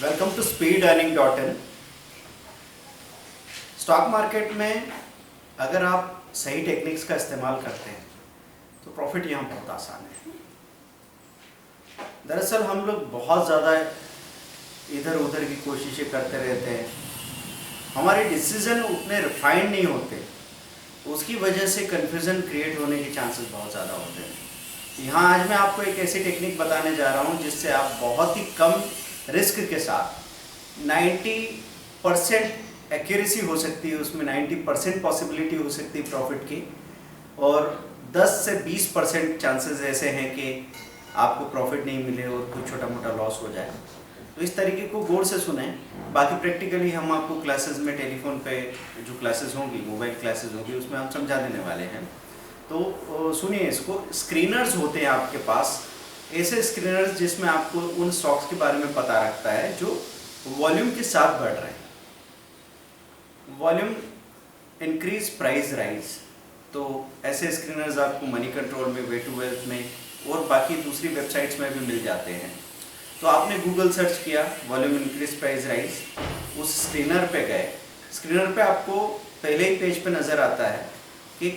Welcome to speedearning.in। Stock market में अगर आप सही टेक्निक्स का इस्तेमाल करते हैं तो प्रॉफिट यहाँ बहुत आसान है। दरअसल हम लोग बहुत ज़्यादा इधर उधर की कोशिशें करते रहते हैं, हमारे डिसीजन उतने रिफाइंड नहीं होते, उसकी वजह से कन्फ्यूज़न क्रिएट होने के चांसेस बहुत ज़्यादा होते हैं। यहाँ आज मैं आपको एक ऐसी टेक्निक बताने जा रहा हूँ जिससे आप बहुत ही कम रिस्क के साथ 90% एक्यूरेसी हो सकती है, उसमें 90% पॉसिबिलिटी हो सकती है प्रॉफिट की, और 10 से 20% चांसेस ऐसे हैं कि आपको प्रॉफिट नहीं मिले और कुछ छोटा मोटा लॉस हो जाए। तो इस तरीके को गौर से सुने। बाकी प्रैक्टिकली हम आपको क्लासेस में टेलीफोन पे जो क्लासेस होंगी, मोबाइल क्लासेस होंगी, उसमें हम समझा देने वाले हैं। तो सुनिए इसको। स्क्रीनर्स होते हैं आपके पास, ऐसे स्क्रीनर्स जिसमें आपको उन स्टॉक्स के बारे में पता रखता है जो वॉल्यूम के साथ बढ़ रहे हैं। Volume increase, price rise. तो ऐसे स्क्रीनर्स आपको मनी कंट्रोल में, वे टू वेल्थ में और बाकी दूसरी वेबसाइट्स में भी मिल जाते हैं। तो आपने गूगल सर्च किया वॉल्यूम इंक्रीज, प्राइस राइज, उस स्क्रीनर पे गए। स्क्रीनर पे आपको पहले ही पेज पे नज़र आता है कि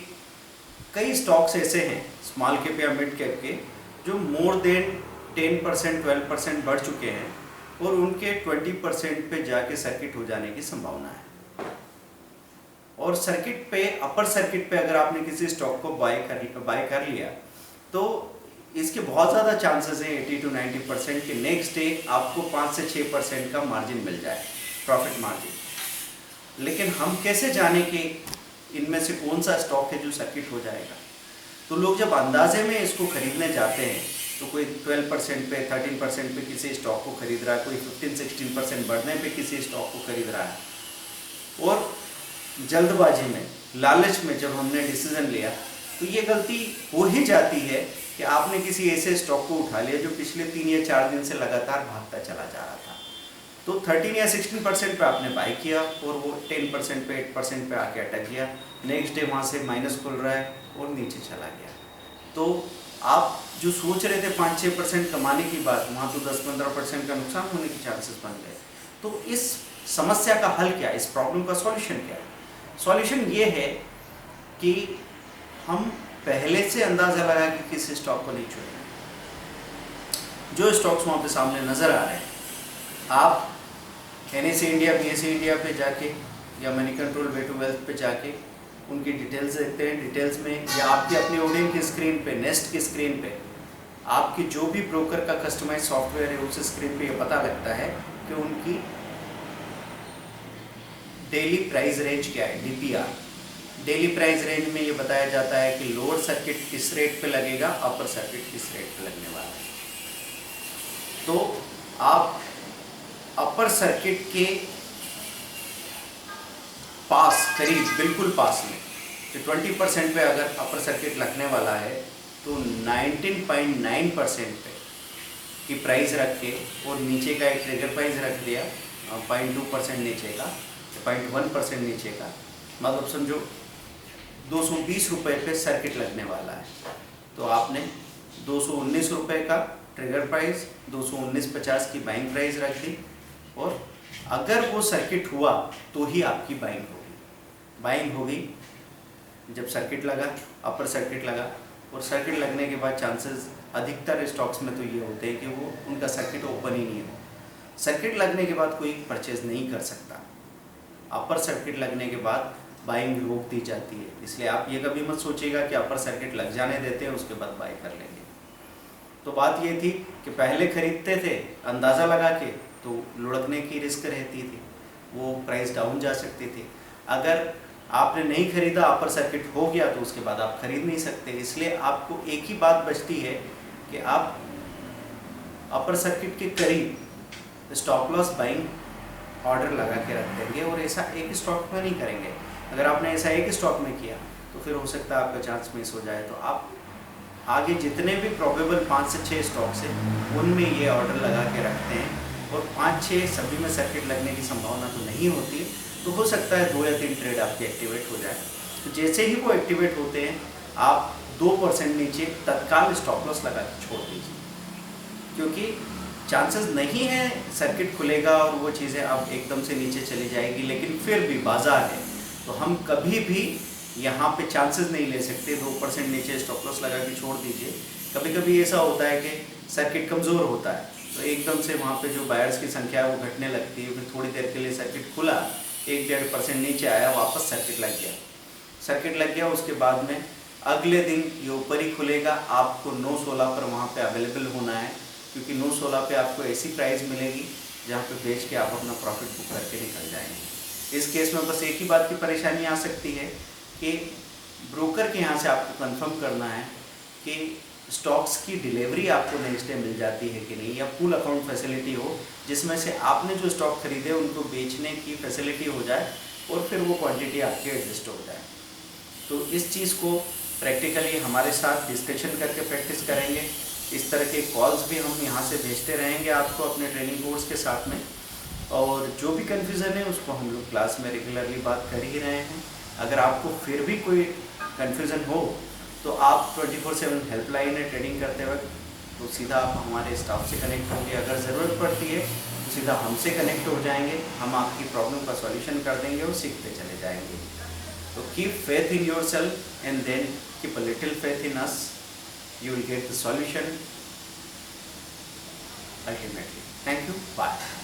कई स्टॉक्स ऐसे हैं स्मॉल कैप या मिड कैप के जो मोर देन 10%, 12% बढ़ चुके हैं और उनके 20% पे जाके सर्किट हो जाने की संभावना है। और सर्किट पे, अपर सर्किट पे अगर आपने किसी स्टॉक को बाय कर लिया तो इसके बहुत ज़्यादा चांसेस हैं 80 to 90% के नेक्स्ट डे आपको 5 से 6% का मार्जिन मिल जाए, प्रॉफिट मार्जिन। लेकिन हम कैसे जाने कि इनमें से कौन सा स्टॉक है जो सर्किट हो जाएगा? तो लोग जब अंदाजे में इसको खरीदने जाते हैं तो कोई 12% पे, 13% पे किसी स्टॉक को खरीद रहा है, कोई 15-16% बढ़ने पे किसी स्टॉक को खरीद रहा है, और जल्दबाजी में, लालच में जब हमने डिसीजन लिया तो ये गलती हो ही जाती है कि आपने किसी ऐसे स्टॉक को उठा लिया जो पिछले 3 या 4 दिन से लगातार भागता चला जा रहा था। तो 13 या 16% पे आपने बाय किया और वो 10% पे, 8% पे आके अटक गया। नेक्स्ट डे वहाँ से माइनस खुल रहा है और नीचे चला गया। तो आप जो सोच रहे थे 5-6% कमाने की बात, वहाँ तो 10-15% का नुकसान होने के चांसेस बन गए। तो इस समस्या का हल क्या है? इस प्रॉब्लम का सॉल्यूशन क्या है? सॉल्यूशन ये है कि हम पहले से अंदाज़ा लगा कि किसी स्टॉक को नहीं छोड़ना। जो स्टॉक्स वहाँ पे सामने नज़र आ रहे हैं, आप NSE इंडिया, BSE इंडिया पे जाके या money control, way to wealth पे जाके उनकी डिटेल्स देखते हैं। डिटेल्स में या आपकी अपनी ओडिन की स्क्रीन पे, नेस्ट की स्क्रीन पे, आपकी जो भी ब्रोकर का कस्टमाइज सॉफ्टवेयर है उस स्क्रीन पे ये पता लगता है कि उनकी डेली प्राइस रेंज क्या है, DPR। डेली प्राइस रेंज में ये बताया जाता है कि लोअर सर्किट किस रेट पे लगेगा, अपर सर्किट किस रेट पे लगने वाला है। तो आप अपर सर्किट के पास, करीब बिल्कुल पास में, तो 20% पे अगर अपर सर्किट लगने वाला है तो 19.9% पे की प्राइस रख के और नीचे का एक ट्रिगर प्राइस रख दिया 0.2% नीचे का, 0.1% नीचे का, मतलब समझो 220 रुपये पे सर्किट लगने वाला है। तो आपने 219 रुपये का ट्रिगर प्राइस, 219.50 की बाइंग प्राइस रख दी, और अगर वो सर्किट हुआ तो ही आपकी बाइंग होगी। बाइंग होगी जब सर्किट लगा, अपर सर्किट लगा, और सर्किट लगने के बाद चांसेस अधिकतर स्टॉक्स में तो ये होते हैं कि वो उनका सर्किट ओपन ही नहीं हो। सर्किट लगने के बाद कोई परचेज नहीं कर सकता। अपर सर्किट लगने के बाद बाइंग रोक दी जाती है। इसलिए आप ये कभी मत सोचिएगा कि अपर सर्किट लग जाने देते हैं उसके बाद बाय कर लेंगे। तो बात ये थी कि पहले खरीदते थे अंदाज़ा लगा के तो लुढ़कने की रिस्क रहती थी, वो प्राइस डाउन जा सकती थी। अगर आपने नहीं खरीदा, अपर सर्किट हो गया, तो उसके बाद आप खरीद नहीं सकते। इसलिए आपको एक ही बात बचती है कि आप अपर सर्किट के करीब स्टॉप लॉस बाइंग ऑर्डर लगा के रख देंगे, और ऐसा एक स्टॉक में नहीं करेंगे। अगर आपने ऐसा एक स्टॉक में किया तो फिर हो सकता है आपका चांस मिस हो जाए। तो आप आगे जितने भी प्रोबेबल 5 से 6 स्टॉक्स हैं उनमें ये ऑर्डर लगा के रखते हैं, और 5-6 सभी में सर्किट लगने की संभावना तो नहीं होती, तो हो सकता है 2 या 3 ट्रेड आपके एक्टिवेट हो जाए। तो जैसे ही वो एक्टिवेट होते हैं आप 2% नीचे तत्काल स्टॉप लॉस लगा के छोड़ दीजिए, क्योंकि चांसेस नहीं है सर्किट खुलेगा और वो चीज़ें अब एकदम से नीचे चली जाएगी, लेकिन फिर भी बाजार है तो हम कभी भी यहाँ पे चांसेस नहीं ले सकते। 2% नीचे स्टॉप लॉस लगा के छोड़ दीजिए। कभी कभी ऐसा होता है कि सर्किट कमज़ोर होता है तो एकदम से वहाँ पे जो बायर्स की संख्या है वो घटने लगती है, फिर थोड़ी देर के लिए सर्किट खुला, 1-1.5% नीचे आया, वापस सर्किट लग गया। उसके बाद में अगले दिन ये ऊपर ही खुलेगा। आपको 9.16 पर वहाँ पे अवेलेबल होना है, क्योंकि 9.16 पे आपको ऐसी प्राइस मिलेगी जहाँ पे बेच के आप अपना प्रॉफिट बुक करके निकल जाएंगे। इस केस में बस एक ही बात की परेशानी आ सकती है कि ब्रोकर के यहाँ से आपको कंफर्म करना है कि स्टॉक्स की डिलीवरी आपको नेक्स्ट डे मिल जाती है कि नहीं, या पुल अकाउंट फैसिलिटी हो जिसमें से आपने जो स्टॉक खरीदे उनको बेचने की फैसिलिटी हो जाए और फिर वो क्वांटिटी आपकी एडजस्ट हो जाए। तो इस चीज़ को प्रैक्टिकली हमारे साथ डिस्कशन करके प्रैक्टिस करेंगे। इस तरह के कॉल्स भी हम यहाँ से भेजते रहेंगे आपको अपने ट्रेनिंग कोर्स के साथ में, और जो भी कन्फ्यूज़न है उसको हम लोग क्लास में रेगुलरली बात कर ही रहे हैं। अगर आपको फिर भी कोई कन्फ्यूज़न हो तो आप 24/7 हेल्पलाइन है ट्रेनिंग करते वक्त, तो सीधा आप हमारे स्टाफ से कनेक्ट होंगे। अगर ज़रूरत पड़ती है तो सीधा हमसे कनेक्ट हो जाएंगे, हम आपकी प्रॉब्लम का सॉल्यूशन कर देंगे और सीखते चले जाएंगे। तो keep faith in yourself and then keep a little faith in us, you will get the solution ultimately. Thank you. Bye.